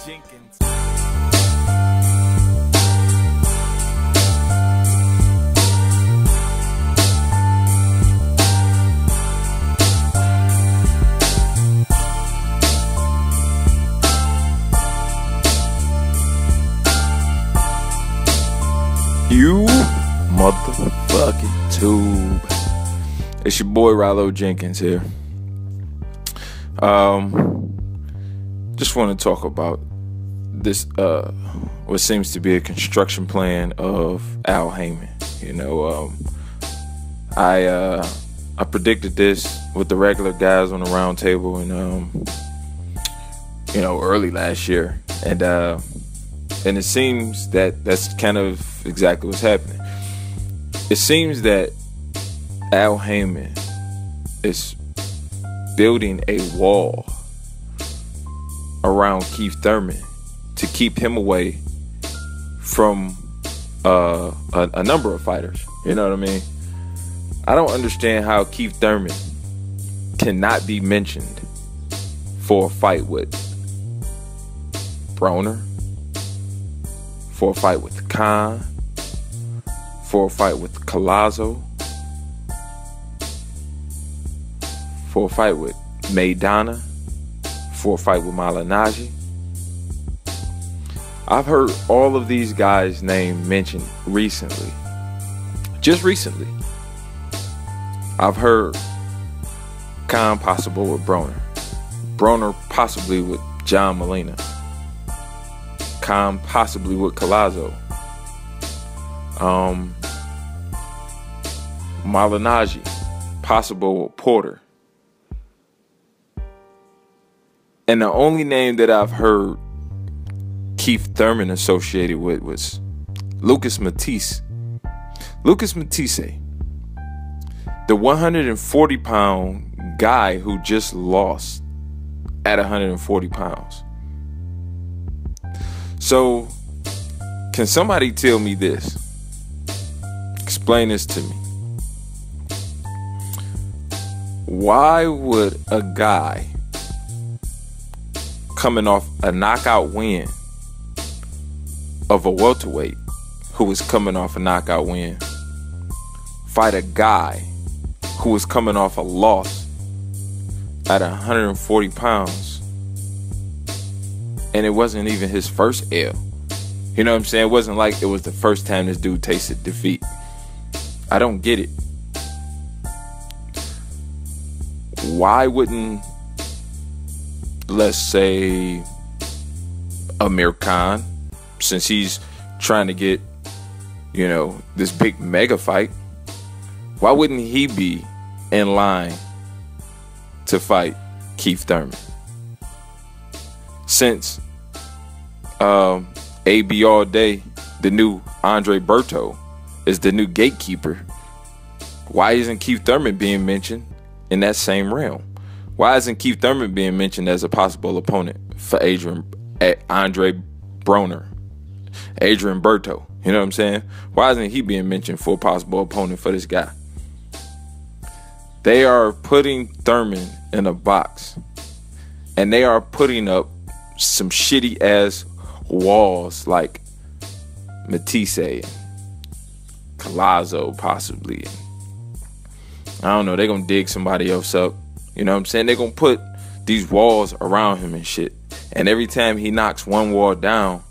Jenkins. You motherfucking tube. It's your boy Rallo Jenkins here. Just want to talk about this what seems to be a construction plan of Al Haymon. You know, I predicted this with the regular guys on the round table and early last year. And it seems that that's kind of exactly what's happening. It seems that Al Haymon is building a wall around Keith Thurman to keep him away from a number of fighters. You know what I mean? I don't understand how Keith Thurman cannot be mentioned for a fight with Broner, for a fight with Khan, for a fight with Collazo, for a fight with Maidana, for a fight with Malignaggi. I've heard all of these guys' names mentioned recently. Just recently. I've heard Khan possible with Broner. Broner possibly with John Molina. Khan possibly with Collazo. Malignaggi possible with Porter. And the only name that I've heard Keith Thurman associated with was Lucas Matisse. Lucas Matisse, the 140-pound guy who just lost at 140 pounds. So, can somebody tell me this? Explain this to me. Why would a guy coming off a knockout win of a welterweight who was coming off a knockout win fight a guy who was coming off a loss at 140 pounds, and it wasn't even his first L? You know what I'm saying? It wasn't like it was the first time this dude tasted defeat. I don't get it. Why wouldn't, let's say, Amir Khan, since he's trying to get, this big mega fight, why wouldn't he be in line to fight Keith Thurman? Since AB All Day, the new Andre Berto, is the new gatekeeper, why isn't Keith Thurman being mentioned in that same realm? Why isn't Keith Thurman being mentioned as a possible opponent for Andre Broner, Adrian Berto? You know what I'm saying? Why isn't he being mentioned for a possible opponent for this guy? They are putting Thurman in a box, and they are putting up some shitty ass walls like Matisse and Collazo possibly. I don't know, they're gonna dig somebody else up. You know what I'm saying? They're gonna put these walls around him and shit. And every time he knocks one wall down,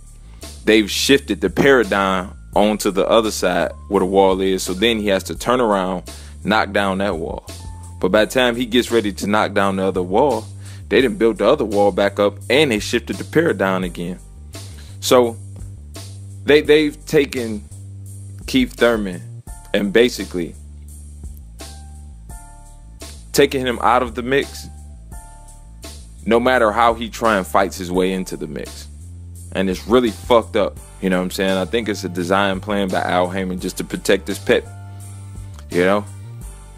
they've shifted the paradigm onto the other side where the wall is. So then he has to turn around, knock down that wall. But by the time he gets ready to knock down the other wall, they done built the other wall back up and they shifted the paradigm again. So they've taken Keith Thurman and basically taking him out of the mix, no matter how he try and fights his way into the mix. And it's really fucked up. You know what I'm saying? I think it's a design plan by Al Haymon just to protect his pet.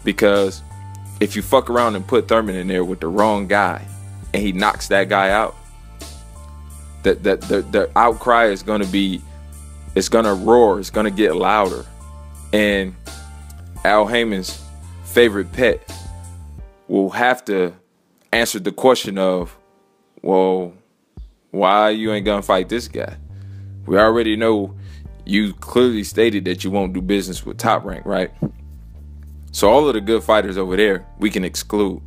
Because if you fuck around and put Thurman in there with the wrong guy and he knocks that guy out, the outcry is going to be, it's going to roar, it's going to get louder. And Al Haymon's favorite pet will have to answer the question of, well, Why you ain't gonna fight this guy? We already know you clearly stated that you won't do business with Top Rank, right? So all of the good fighters over there, we can exclude.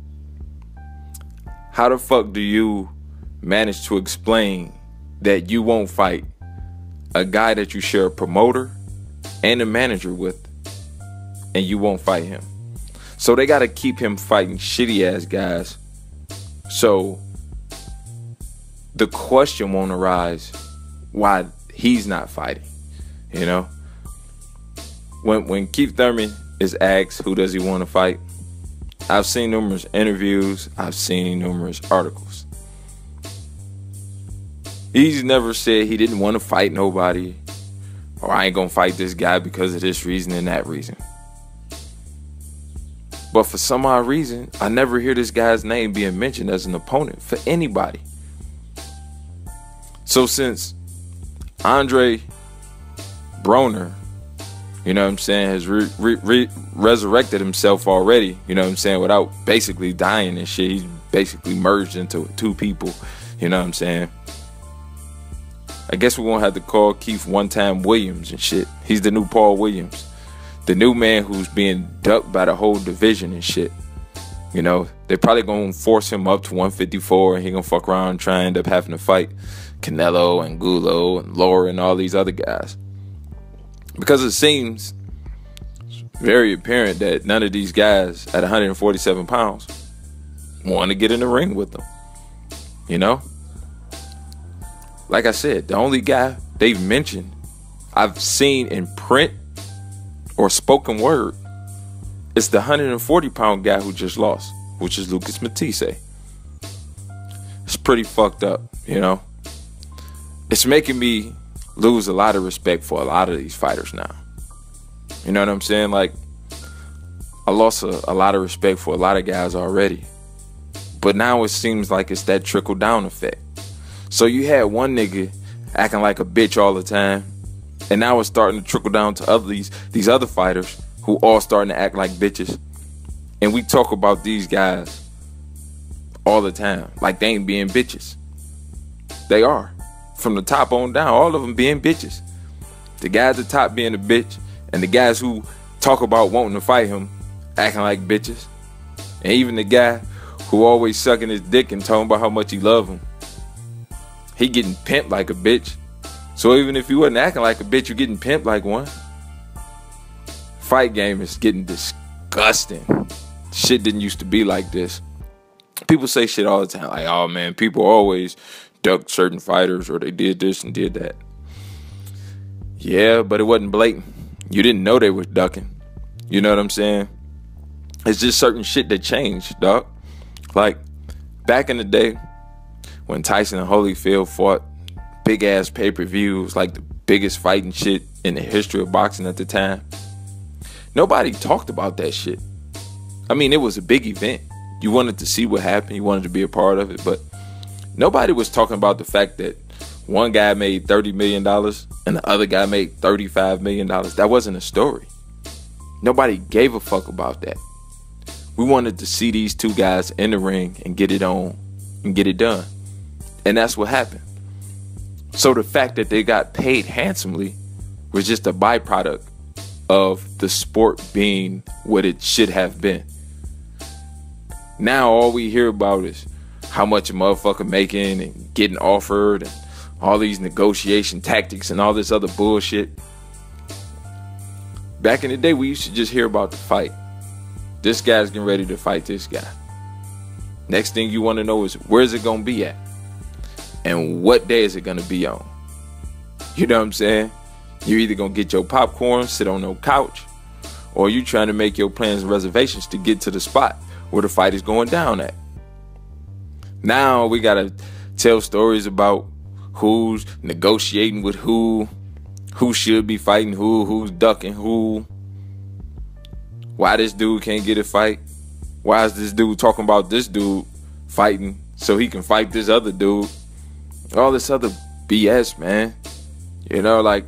How the fuck do you manage to explain that you won't fight a guy that you share a promoter and a manager with, and you won't fight him? So they got to keep him fighting shitty ass guys. So the question won't arise why he's not fighting. You know, when Keith Thurman is asked who does he want to fight, I've seen numerous interviews, I've seen numerous articles. He's never said he didn't want to fight nobody, or I ain't gonna fight this guy because of this reason and that reason. But for some odd reason, I never hear this guy's name being mentioned as an opponent for anybody. So since Andre Broner, you know what I'm saying, has resurrected himself already, you know what I'm saying, without basically dying and shit. He's basically merged into two people, you know what I'm saying. I guess we won't have to call Keith one-time Williams and shit. He's the new Paul Williams. The new man who's being ducked by the whole division and shit. You know, they're probably going to force him up to 154 and he going to fuck around and try and end up having to fight Canelo and Gulo and Laura and all these other guys. Because it seems very apparent that none of these guys at 147 pounds want to get in the ring with them. You know? Like I said, the only guy they've mentioned I've seen in print or spoken word is the 140-pound guy who just lost, which is Lucas Matisse. It's pretty fucked up, you know? It's making me lose a lot of respect for a lot of these fighters now. You know what I'm saying? Like, I lost a lot of respect for a lot of guys already. But now it seems like it's that trickle-down effect. So you had one nigga acting like a bitch all the time, and now it's starting to trickle down to these other fighters who all starting to act like bitches. And we talk about these guys all the time like they ain't being bitches. They are. From the top on down, all of them being bitches. The guy at the top being a bitch, and the guys who talk about wanting to fight him acting like bitches. And even the guy who always sucking his dick and talking about how much he love him, he getting pimped like a bitch. So even if you wasn't acting like a bitch, you getting pimped like one. Fight game is getting disgusting. Shit didn't used to be like this. People say shit all the time like, oh man, people always duck certain fighters, or they did this and did that. Yeah, but it wasn't blatant. You didn't know they was ducking. You know what I'm saying? It's just certain shit that changed, dog. Like, back in the day, when Tyson and Holyfield fought big ass pay-per-views, like the biggest fighting shit in the history of boxing at the time, nobody talked about that shit. I mean, it was a big event. You wanted to see what happened. You wanted to be a part of it. But nobody was talking about the fact that one guy made $30 million and the other guy made $35 million. That wasn't a story. Nobody gave a fuck about that. We wanted to see these two guys in the ring and get it on and get it done. And that's what happened. So the fact that they got paid handsomely was just a byproduct of the sport being what it should have been. Now all we hear about is how much a motherfucker making and getting offered and all these negotiation tactics and all this other bullshit. Back in the day, we used to just hear about the fight. This guy's getting ready to fight this guy. Next thing you want to know is where's it going to be at? And what day is it going to be on? You know what I'm saying? You're either going to get your popcorn, sit on no couch, or you trying to make your plans and reservations to get to the spot where the fight is going down at. Now we got to tell stories about who's negotiating with who should be fighting who's ducking who, why this dude can't get a fight, why is this dude talking about this dude fighting so he can fight this other dude, all this other BS, man. You know, like,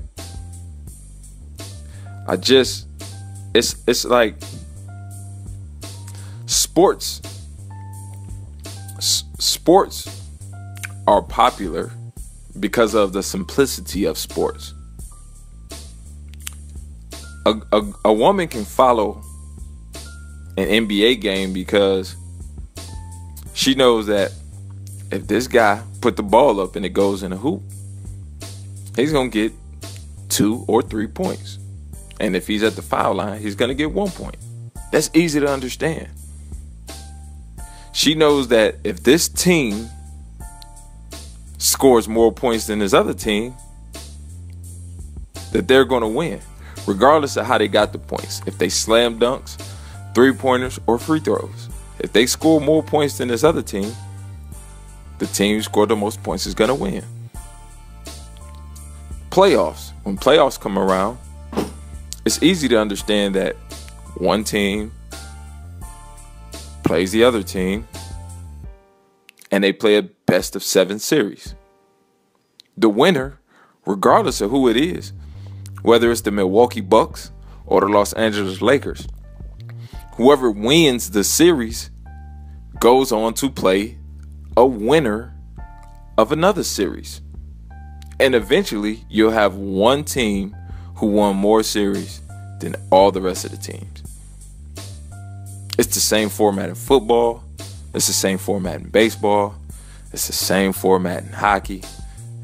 it's like sports are popular because of the simplicity of sports. A woman can follow an NBA game because she knows that if this guy put the ball up and it goes in a hoop, he's going to get 2 or 3 points. And if he's at the foul line, he's going to get 1 point. That's easy to understand. She knows that if this team scores more points than this other team, that they're going to win, regardless of how they got the points. If they slam dunks, 3-pointers, or free throws. If they score more points than this other team, the team who scored the most points is going to win. Playoffs. When playoffs come around, it's easy to understand that one team plays the other team and they play a best of 7 series. The winner, regardless of who it is, whether it's the Milwaukee Bucks or the Los Angeles Lakers, whoever wins the series goes on to play a winner of another series. And eventually, you'll have one team who won more series than all the rest of the teams. It's the same format in football. It's the same format in baseball. It's the same format in hockey.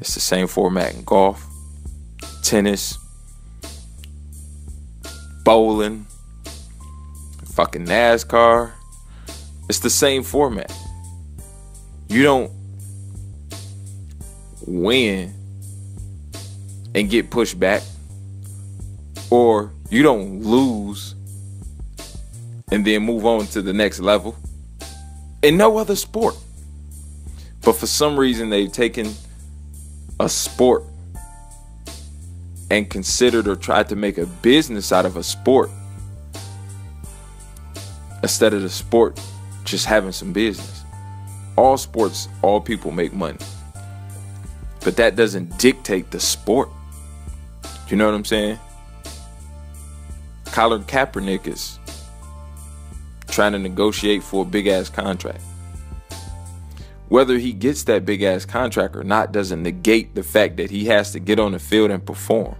It's the same format in golf, tennis, bowling, fucking NASCAR. It's the same format. You don't win and get pushed back, or you don't lose and then move on to the next level in no other sport. But for some reason, they've taken a sport and considered or tried to make a business out of a sport instead of the sport just having some business. All sports, all people make money, but that doesn't dictate the sport. You know what I'm saying? Colin Kaepernick is trying to negotiate for a big-ass contract. Whether he gets that big-ass contract or not doesn't negate the fact that he has to get on the field and perform.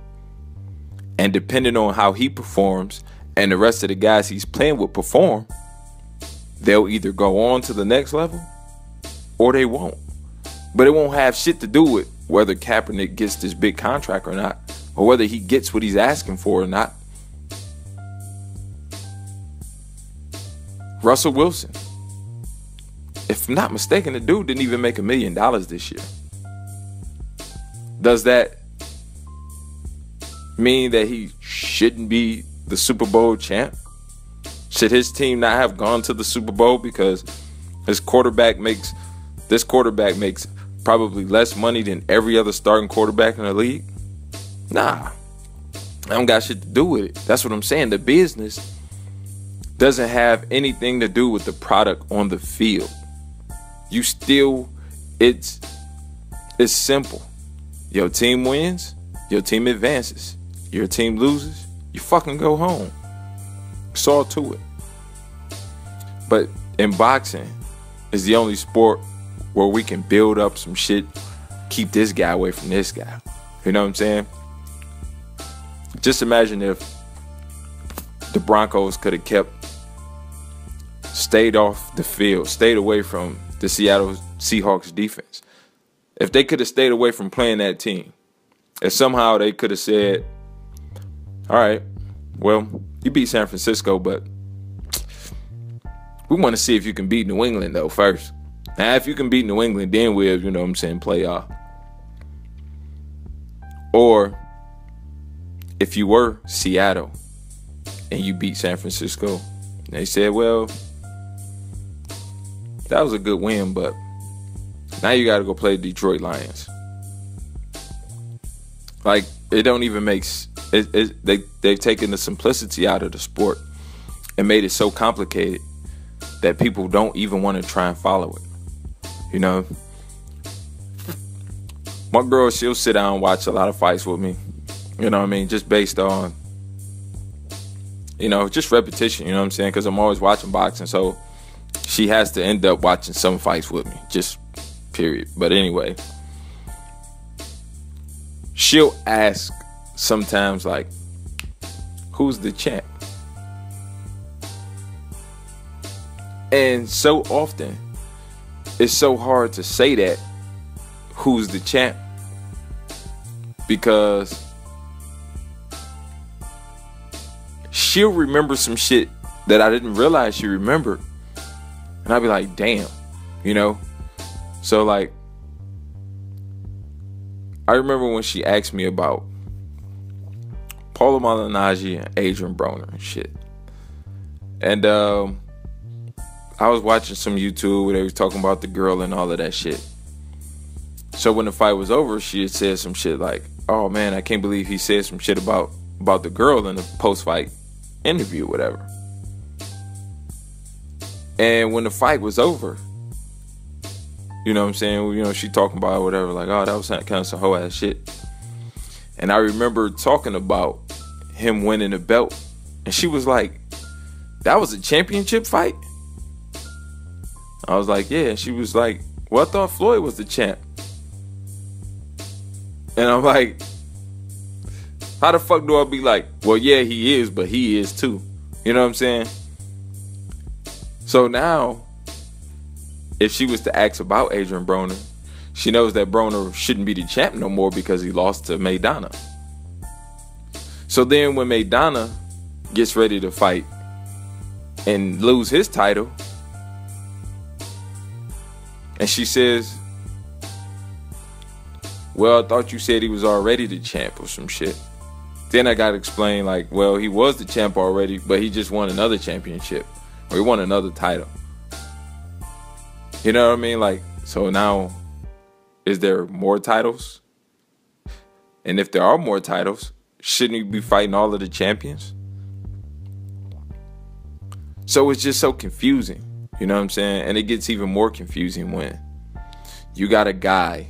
And depending on how he performs and the rest of the guys he's playing with perform, they'll either go on to the next level or they won't. But it won't have shit to do with whether Kaepernick gets this big contract or not, or whether he gets what he's asking for or not. Russell Wilson, if I'm not mistaken, the dude didn't even make $1 million this year. Does that mean that he shouldn't be the Super Bowl champ? Should his team not have gone to the Super Bowl because this quarterback makes probably less money than every other starting quarterback in the league? Nah. I don't got shit to do with it. That's what I'm saying. The business doesn't have anything to do with the product on the field. You still, it's simple. Your team wins, your team advances. Your team loses, you fucking go home. It's all to it. But in boxing, it's the only sport where we can build up some shit, keep this guy away from this guy. You know what I'm saying? Just imagine if the Broncos could have stayed off the field, stayed away from the Seattle Seahawks defense. If they could have stayed away from playing that team, if somehow they could have said, all right, well, you beat San Francisco, but we want to see if you can beat New England, though, first. Now, if you can beat New England, then we'll, you know what I'm saying, play off. Or if you were Seattle and you beat San Francisco, they said, well, that was a good win, but now you got to go play the Detroit Lions. Like, it don't even make they've taken the simplicity out of the sport and made it so complicated that people don't even want to try and follow it. You know, my girl, she'll sit down and watch a lot of fights with me. You know what I mean? Just based on, you know, just repetition. You know what I'm saying? Because I'm always watching boxing, so she has to end up watching some fights with me. Just period. But anyway, she'll ask sometimes, like, who's the champ? And so often, it's so hard to say that, who's the champ, because she'll remember some shit that I didn't realize she remembered. And I'll be like, damn, you know? So, like, I remember when she asked me about Paula Malignaggi and Adrian Broner and shit. And I was watching some YouTube where they was talking about the girl and all of that shit. So when the fight was over, she had said some shit like, oh man, I can't believe he said some shit about the girl in the post-fight interview, whatever. And when the fight was over, you know what I'm saying? You know, she talking about whatever, like, oh, that was kind of some hoe ass shit. And I remember talking about him winning the belt. And she was like, that was a championship fight? I was like, yeah. And she was like, well, I thought Floyd was the champ. And I'm like, how the fuck do I be like, well, yeah, he is, but he is too. You know what I'm saying? So now, if she was to ask about Adrian Broner, she knows that Broner shouldn't be the champ no more because he lost to Maidana. So then when Maidana gets ready to fight and lose his title, and she says, well, I thought you said he was already the champ or some shit. Then I got to explain, like, well, he was the champ already, but he just won another championship. Or he won another title. You know what I mean? Like, so now, is there more titles? And if there are more titles, shouldn't he be fighting all of the champions? So it's just so confusing. You know what I'm saying? And it gets even more confusing when you got a guy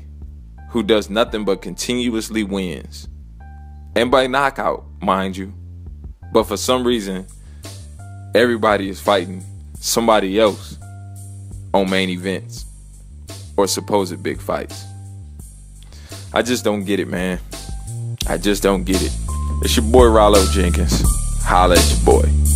who does nothing but continuously wins. And by knockout, mind you. But for some reason, everybody is fighting somebody else on main events or supposed big fights. I just don't get it, man. I just don't get it. It's your boy Rollo Jenkins. Holla at your boy.